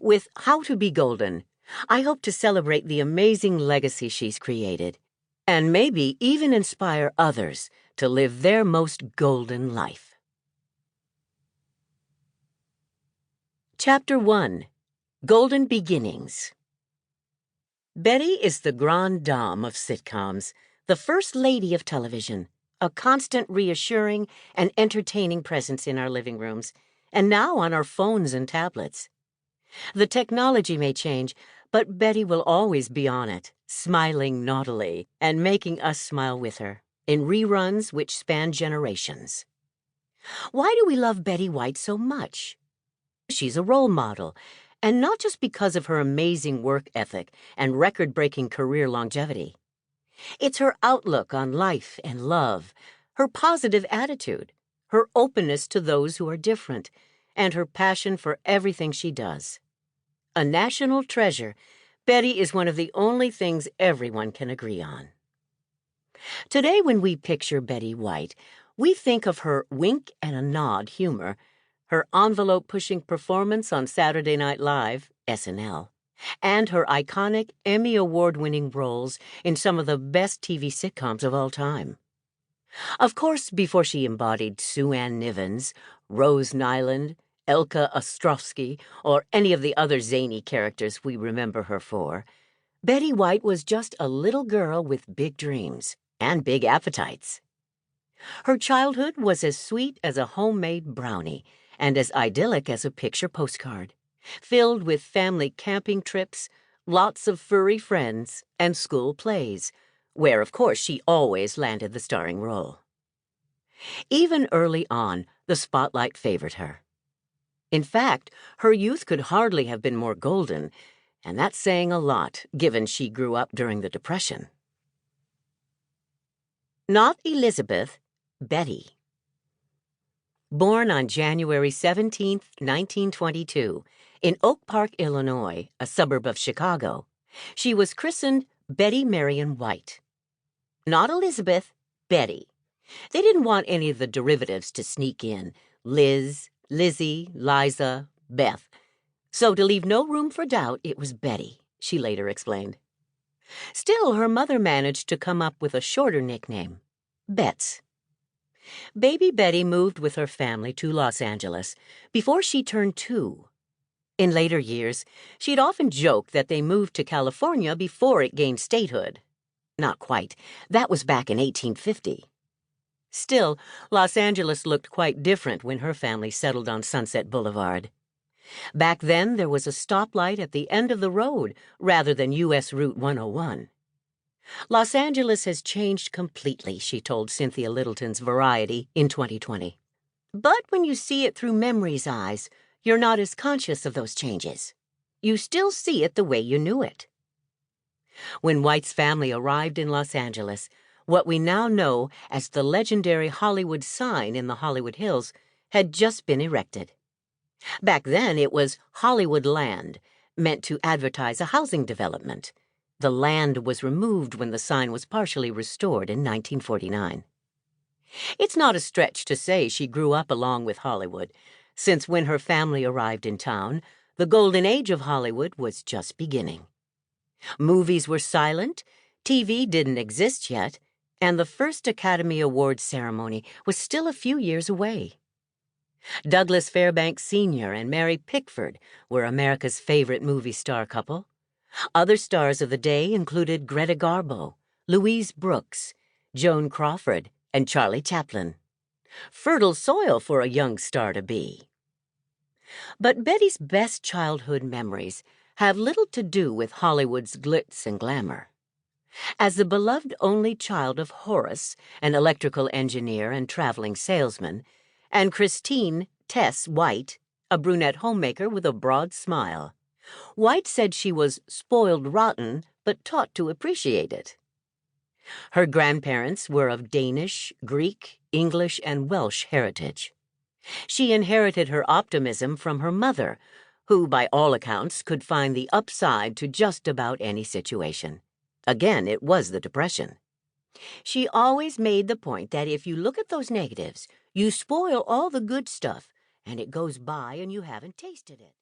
With How to Be Golden, I hope to celebrate the amazing legacy she's created, and maybe even inspire others to live their most golden life. Chapter 1. Golden Beginnings. Betty is the grande dame of sitcoms, the first lady of television, a constant reassuring and entertaining presence in our living rooms, and now on our phones and tablets. The technology may change, but Betty will always be on it, smiling naughtily and making us smile with her, in reruns which span generations. Why do we love Betty White so much? She's a role model, and not just because of her amazing work ethic and record-breaking career longevity. It's her outlook on life and love, her positive attitude, her openness to those who are different, and her passion for everything she does. A national treasure, Betty is one of the only things everyone can agree on. Today, when we picture Betty White, we think of her wink and a nod humor, her envelope-pushing performance on Saturday Night Live, SNL, and her iconic Emmy Award-winning roles in some of the best TV sitcoms of all time. Of course, before she embodied Sue Ann Nivens, Rose Nyland, Elka Ostrovsky, or any of the other zany characters we remember her for, Betty White was just a little girl with big dreams and big appetites. Her childhood was as sweet as a homemade brownie and as idyllic as a picture postcard, filled with family camping trips, lots of furry friends, and school plays, where, of course, she always landed the starring role. Even early on, the spotlight favored her. In fact, her youth could hardly have been more golden, and that's saying a lot, given she grew up during the Depression. Not Elizabeth, Betty. Born on January 17, 1922, in Oak Park, Illinois, a suburb of Chicago, she was christened Betty Marion White. Not Elizabeth, Betty. They didn't want any of the derivatives to sneak in, Liz, Lizzie, Liza, Beth. So to leave no room for doubt, it was Betty, she later explained. Still, her mother managed to come up with a shorter nickname, Betts. Baby Betty moved with her family to Los Angeles before she turned 2. In later years, she'd often joked that they moved to California before it gained statehood. Not quite. That was back in 1850. Still, Los Angeles looked quite different when her family settled on Sunset Boulevard. Back then, there was a stoplight at the end of the road rather than U.S. Route 101. Los Angeles has changed completely, she told Cynthia Littleton's Variety in 2020. But when you see it through memory's eyes, you're not as conscious of those changes. You still see it the way you knew it. When White's family arrived in Los Angeles, what we now know as the legendary Hollywood sign in the Hollywood Hills had just been erected. Back then, it was Hollywood Land, meant to advertise a housing development. The land was removed when the sign was partially restored in 1949. It's not a stretch to say she grew up along with Hollywood, since when her family arrived in town, the golden age of Hollywood was just beginning. Movies were silent, TV didn't exist yet, and the first Academy Awards ceremony was still a few years away. Douglas Fairbanks Sr. and Mary Pickford were America's favorite movie star couple. Other stars of the day included Greta Garbo, Louise Brooks, Joan Crawford, and Charlie Chaplin. Fertile soil for a young star to be. But Betty's best childhood memories have little to do with Hollywood's glitz and glamour. As the beloved only child of Horace, an electrical engineer and traveling salesman, and Christine Tess White, a brunette homemaker with a broad smile, White said she was spoiled rotten, but taught to appreciate it. Her grandparents were of Danish, Greek, English, and Welsh heritage. She inherited her optimism from her mother, who, by all accounts, could find the upside to just about any situation. Again, it was the Depression. She always made the point that if you look at those negatives, you spoil all the good stuff, and it goes by and you haven't tasted it.